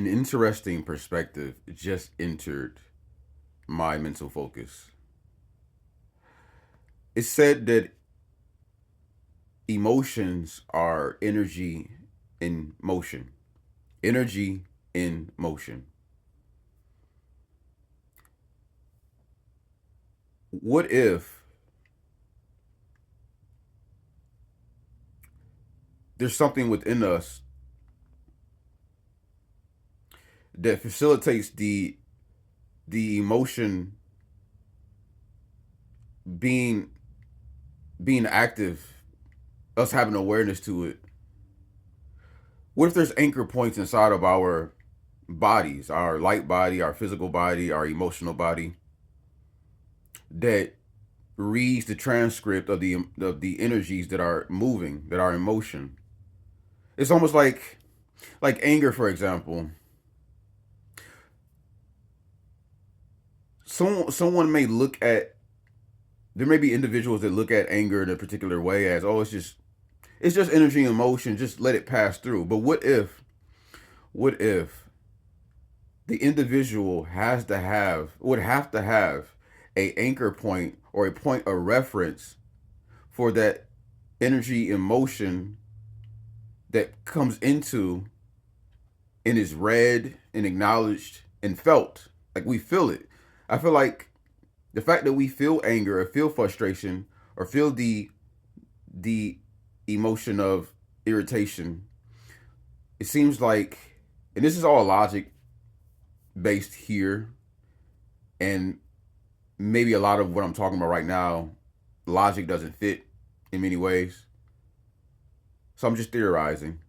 An interesting perspective just entered my mental focus. It's said that emotions are energy in motion. Energy in motion. What if there's something within us that facilitates the emotion being being active, us having awareness to it? What if there's anchor points inside of our bodies, our light body, our physical body, our emotional body, that reads the transcript of the energies that are moving, that are in motion? It's almost like anger, for example. Someone may look at there may be individuals that look at anger in a particular way as, oh, it's just energy and motion, just let it pass through. But what if the individual has to have would have to have a anchor point or a point of reference for that energy and motion that comes into and is read and acknowledged and felt, like we feel it. I feel like the fact that we feel anger or feel frustration or feel the emotion of irritation, it seems like, and this is all logic based here, and maybe a lot of what I'm talking about right now, logic doesn't fit in many ways. So I'm just theorizing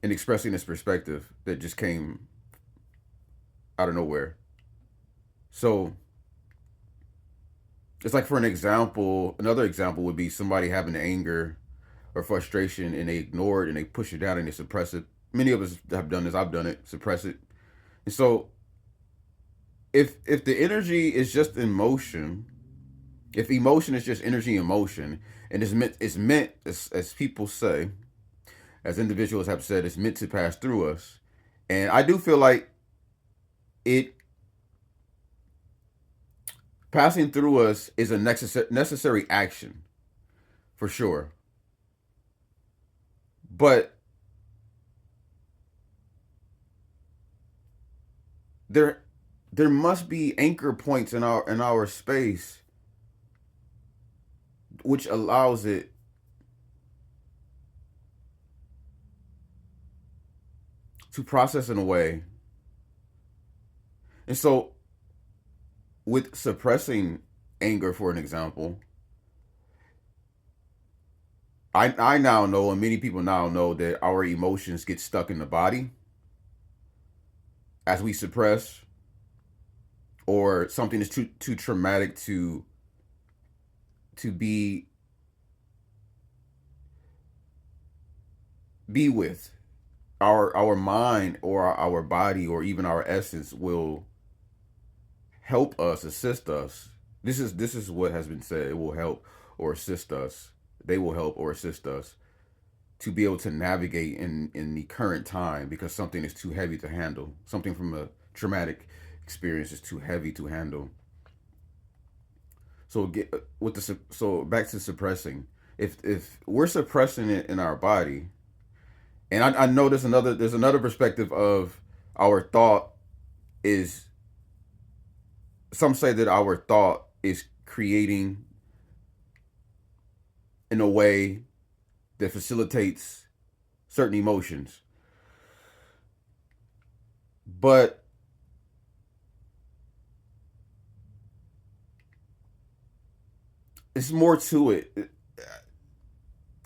and expressing this perspective that just came out of nowhere. So it's like, for an example, another example would be somebody having anger or frustration and they ignore it and they push it down and they suppress it. Many of us have done this. I've done it. Suppress it. And so if the energy is just in motion, if emotion is just energy in motion, and it's meant as people say, as individuals have said, it's meant to pass through us. And I do feel like it passing through us is a necessary action for sure. But there there must be anchor points in our space which allows it to process in a way. And so with suppressing anger, for an example, I now know, and many people now know, that our emotions get stuck in the body as we suppress, or something is too traumatic to be with. Our mind or our body or even our essence will help us, assist us. This is what has been said. It will help or assist us. They will help or assist us to be able to navigate in the current time, because something is too heavy to handle. Something from a traumatic experience is too heavy to handle. So get with the so back to suppressing. If we're suppressing it in our body, and I know there's another perspective of our thought is, some say that our thought is creating in a way that facilitates certain emotions. But it's more to it.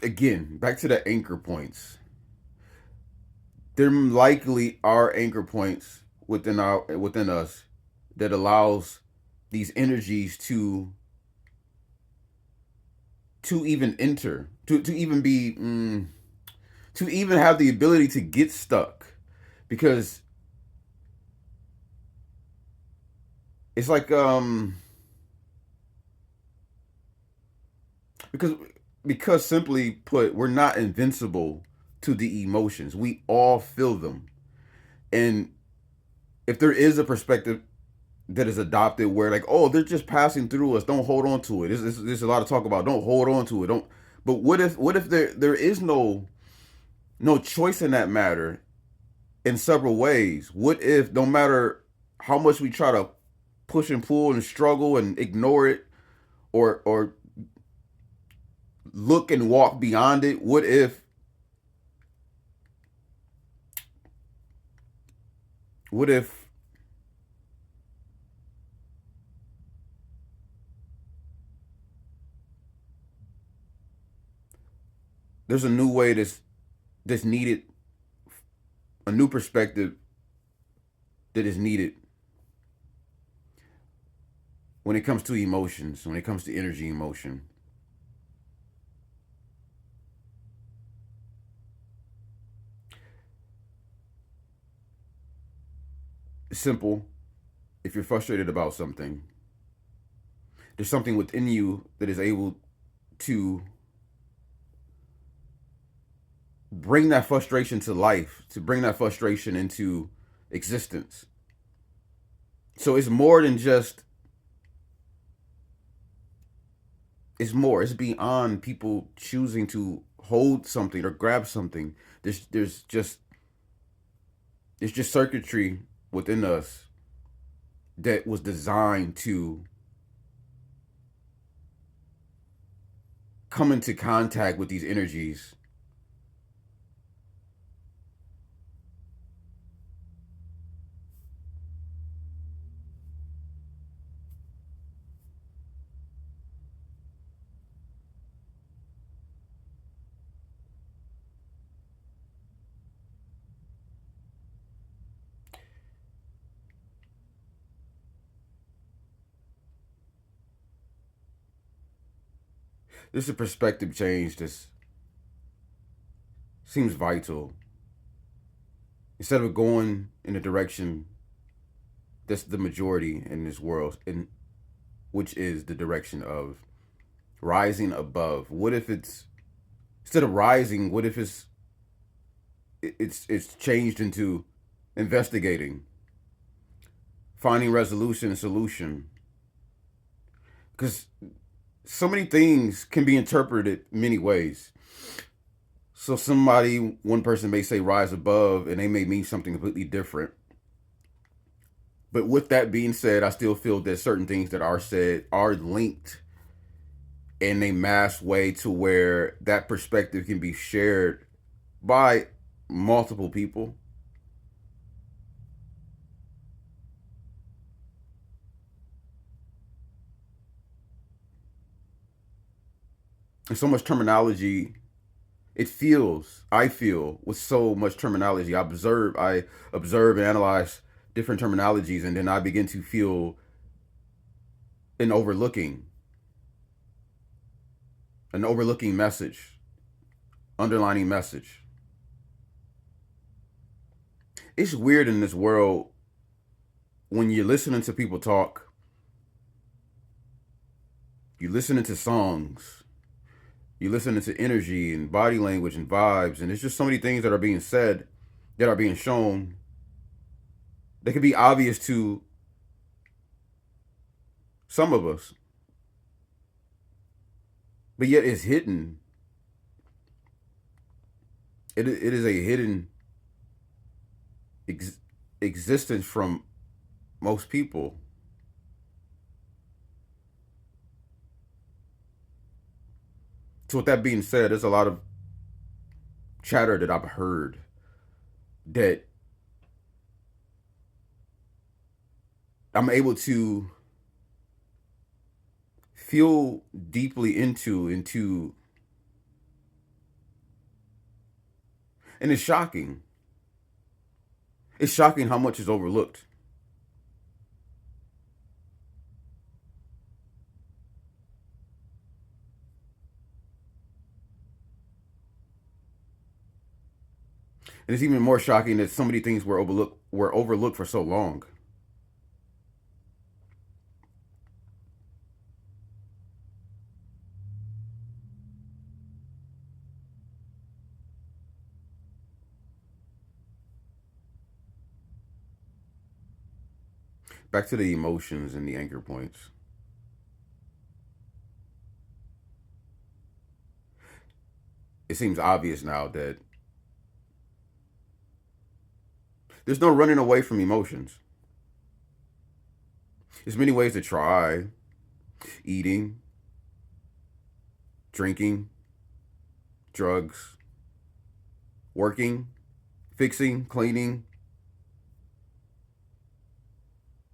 Again, back to the anchor points. There likely are anchor points within us that allows these energies to even enter, to even be to even have the ability to get stuck, because it's like because because simply put, we're not invincible to the emotions. We all feel them. And if there is a perspective that is adopted where like, oh, they're just passing through us, don't hold on to it. There's a lot of talk about don't hold on to it. Don't. But what if there is no choice in that matter in several ways? What if no matter how much we try to push and pull and struggle and ignore it or look and walk beyond it, what if there's a new way that's needed, a new perspective that is needed when it comes to emotions, when it comes to energy emotion. It's simple. If you're frustrated about something, there's something within you that is able to bring that frustration to life, to bring that frustration into existence. So it's more than just, it's more, it's beyond people choosing to hold something or grab something. There's just circuitry within us that was designed to come into contact with these energies. This is a perspective change that seems vital. Instead of going in a direction that's the majority in this world, and which is the direction of rising above. What if it's, instead of rising, what if it's changed into investigating, finding resolution and solution? Because so many things can be interpreted many ways. So one person may say rise above, and they may mean something completely different. But with that being said, I still feel that certain things that are said are linked in a mass way to where that perspective can be shared by multiple people. And so much terminology, I feel with so much terminology, I observe and analyze different terminologies, and then I begin to feel an overlooking, an overlooking message, underlining message. It's weird in this world when you're listening to people talk, you're listening to songs, you're listening to energy and body language and vibes, and there's just so many things that are being said, that are being shown, that could be obvious to some of us, but yet it's hidden. It is a hidden ex- existence from most people. So with that being said, there's a lot of chatter that I've heard that I'm able to feel deeply into, and it's shocking. It's shocking how much is overlooked. And it's even more shocking that so many things were overlooked for so long. Back to the emotions and the anchor points. It seems obvious now that there's no running away from emotions. There's many ways to try: eating, drinking, drugs, working, fixing, cleaning,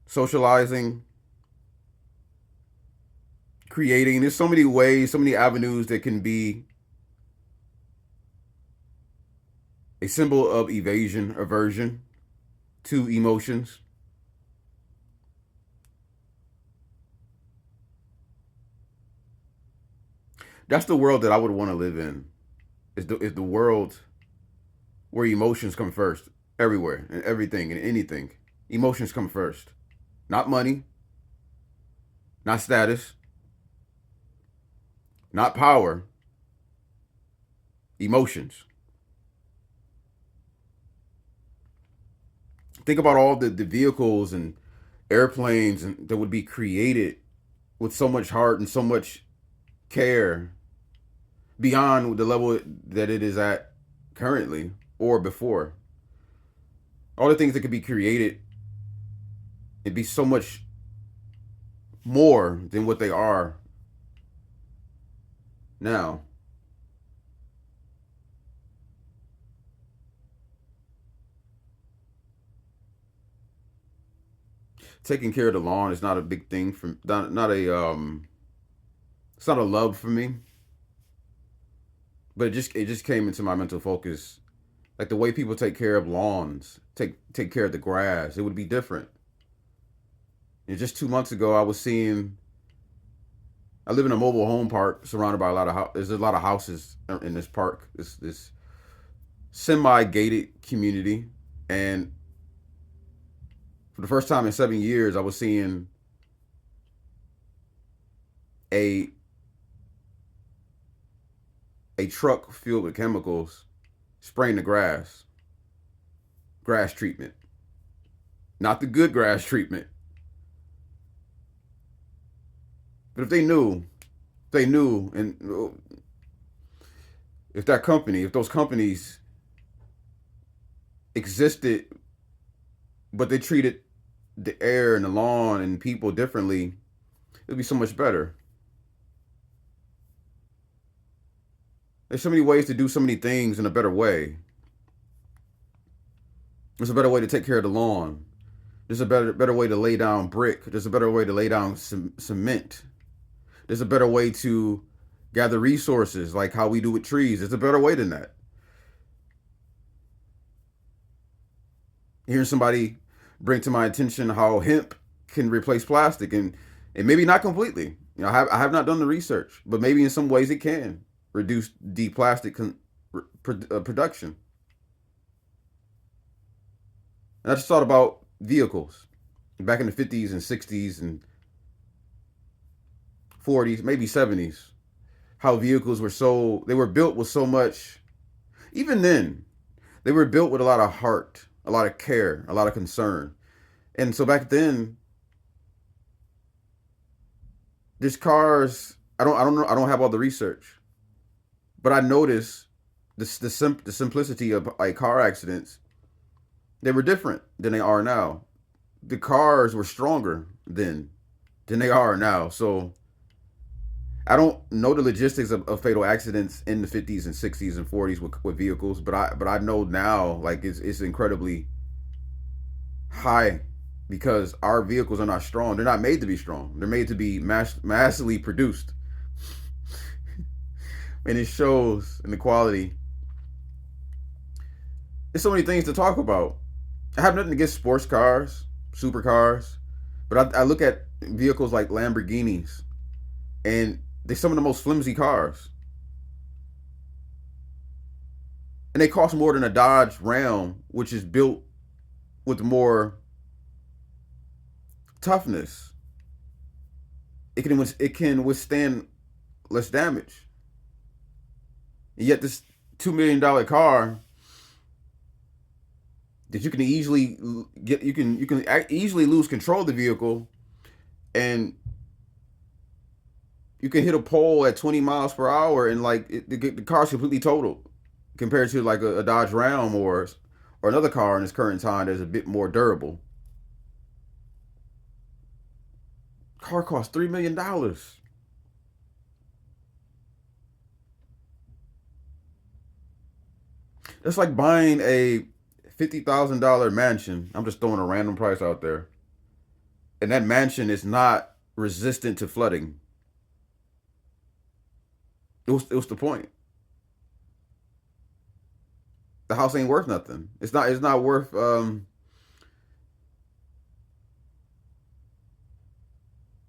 socializing, creating. There's so many ways, so many avenues that can be a symbol of evasion, aversion to emotions. That's the world that I would want to live in. Is the world where emotions come first, everywhere and everything and anything. Emotions come first, not money, not status, not power. Emotions. Think about all the vehicles and airplanes that would be created with so much heart and so much care beyond the level that it is at currently or before. All the things that could be created, it'd be so much more than what they are now. Taking care of the lawn is not a big thing for not a it's not a love for me, but it just came into my mental focus. Like the way people take care of lawns, take care of the grass, it would be different. And just 2 months ago, I was seeing. I live in a mobile home park surrounded by a lot of there's a lot of houses in this park. This semi gated community, and for the first time in 7 years, I was seeing a a truck filled with chemicals spraying the grass treatment, not the good grass treatment. But if they knew, and if those companies existed, but they treated the air and the lawn and people differently, it'd be so much better. There's so many ways to do so many things in a better way. There's a better way to take care of the lawn. There's a better way to lay down brick. There's a better way to lay down cement. There's a better way to gather resources like how we do with trees. There's a better way than that. Hearing somebody bring to my attention how hemp can replace plastic, and maybe not completely. I have not done the research, but maybe in some ways it can reduce the plastic production. And I just thought about vehicles back in the 50s and 60s and 40s, maybe 70s. How vehicles were built with so much. Even then, they were built with a lot of heart, a lot of care, a lot of concern. And so back then, there's cars. I don't know. I don't have all the research, but I noticed the simplicity of like car accidents. They were different than they are now. The cars were stronger then than they are now. So I don't know the logistics of fatal accidents in the 50s and 60s and 40s with vehicles, but I know now like it's incredibly high because our vehicles are not strong. They're not made to be strong. They're made to be massively produced, and it shows in the quality. There's so many things to talk about. I have nothing against sports cars, supercars, but I look at vehicles like Lamborghinis, and they're some of the most flimsy cars, and they cost more than a Dodge Ram, which is built with more toughness. It can withstand less damage. And yet this $2 million car, that you can easily get. You can easily lose control of the vehicle, and you can hit a pole at 20 miles per hour, and like the car's completely totaled compared to like a Dodge Ram or another car in its current time that's a bit more durable. Car costs $3 million. That's like buying a $50,000 mansion. I'm just throwing a random price out there, and that mansion is not resistant to flooding. It was the point. The house ain't worth nothing. It's not worth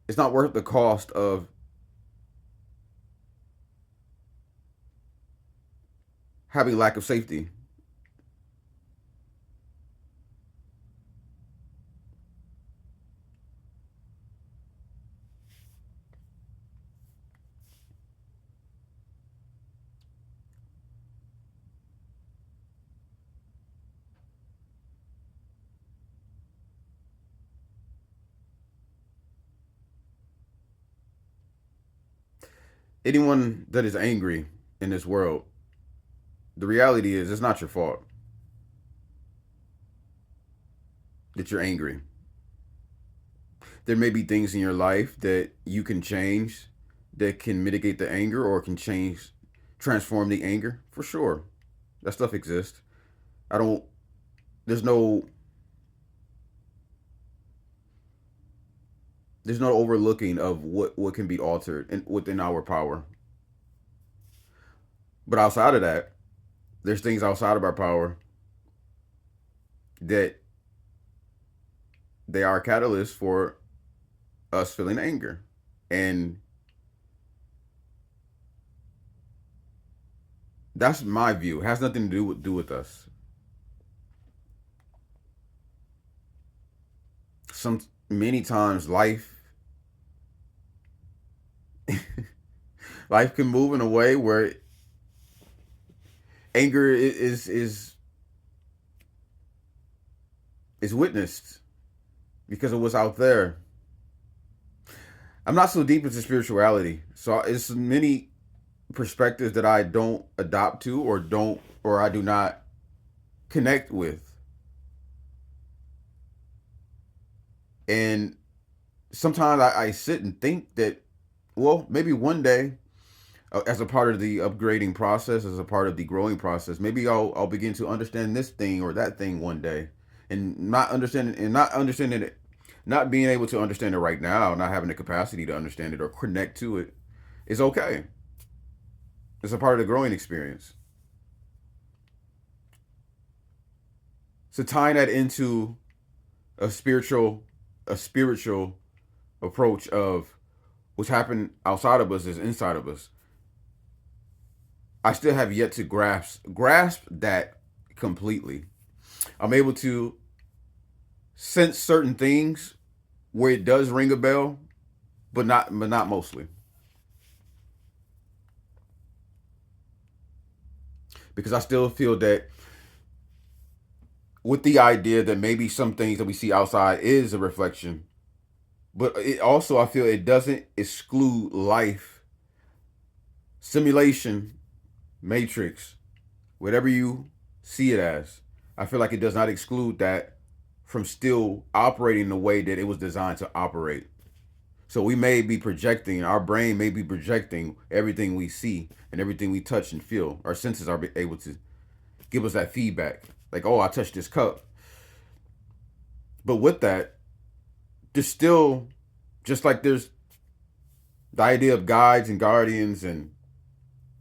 it's not worth the cost of having lack of safety. Anyone that is angry in this world, the reality is it's not your fault that you're angry. There may be things in your life that you can change that can mitigate the anger or can transform the anger for sure. That stuff exists. I don't there's no there's no overlooking of what can be altered within our power. But outside of that, there's things outside of our power that they are catalysts for us feeling anger. And that's my view. It has nothing to do with us. Some Many times life can move in a way where anger is witnessed because of what's out there. I'm not so deep into spirituality, so it's many perspectives that I don't adopt to or I do not connect with. And sometimes I sit and think that, well, maybe one day, as a part of the upgrading process, as a part of the growing process, maybe I'll begin to understand this thing or that thing one day, and not understanding it, not being able to understand it right now, not having the capacity to understand it or connect to it, is okay. It's a part of the growing experience. So tying that into a spiritual a spiritual approach of what's happened outside of us is inside of us. I still have yet to grasp that completely. I'm able to sense certain things where it does ring a bell, but not mostly. Because I still feel that with the idea that maybe some things that we see outside is a reflection, but it also I feel it doesn't exclude life, simulation, matrix, whatever you see it as. I feel like it does not exclude that from still operating the way that it was designed to operate. So we may be projecting, our brain may be projecting everything we see and everything we touch and feel. Our senses are able to give us that feedback. Like, oh, I touched this cup. But with that, there's still, just like there's the idea of guides and guardians and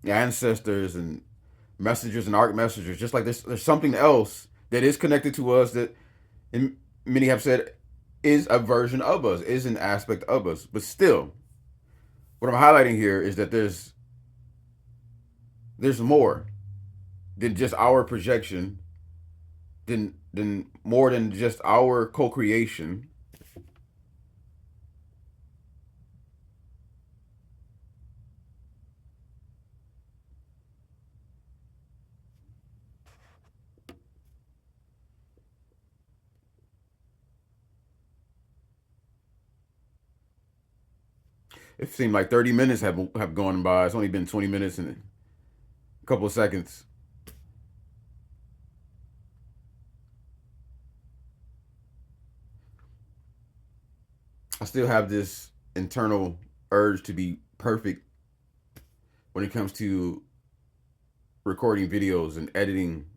ancestors and messengers and arc messengers, just like there's something else that is connected to us that, and many have said, is a version of us, is an aspect of us. But still, what I'm highlighting here is that there's more than just our projection, than more than just our co-creation. It seemed like 30 minutes have gone by. It's only been 20 minutes and a couple of seconds. I still have this internal urge to be perfect when it comes to recording videos and editing.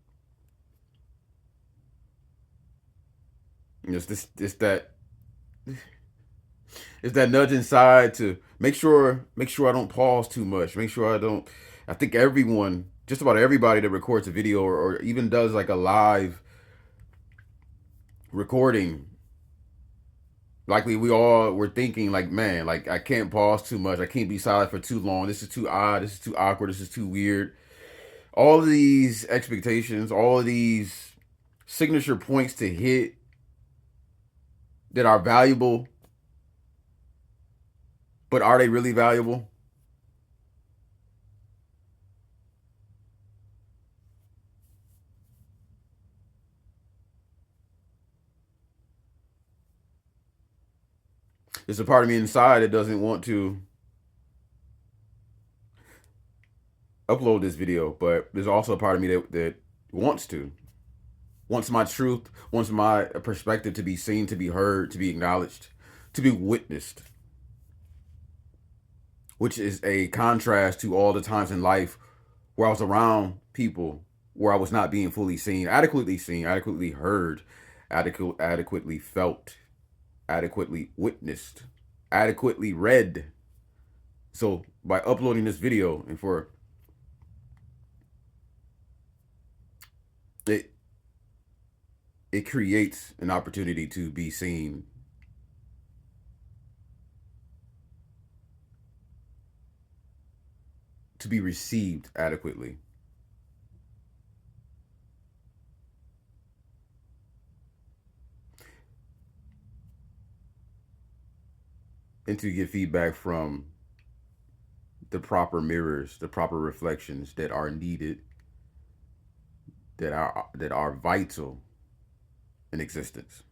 You know, it's that nudge inside to make sure I don't pause too much. Make sure I don't. I think everyone, just about everybody that records a video or even does like a live recording, likely we all were thinking like, man, like I can't pause too much. I can't be silent for too long. This is too odd. This is too awkward. This is too weird. All of these expectations, all of these signature points to hit that are valuable, but are they really valuable? There's a part of me inside that doesn't want to upload this video, but there's also a part of me that wants to, wants my truth, wants my perspective to be seen, to be heard, to be acknowledged, to be witnessed, which is a contrast to all the times in life where I was around people where I was not being fully seen, adequately heard, adequately felt, adequately witnessed, adequately read. So by uploading this video and for it, it creates an opportunity to be seen, to be received adequately, and to get feedback from the proper mirrors, the proper reflections that are needed, that are vital in existence.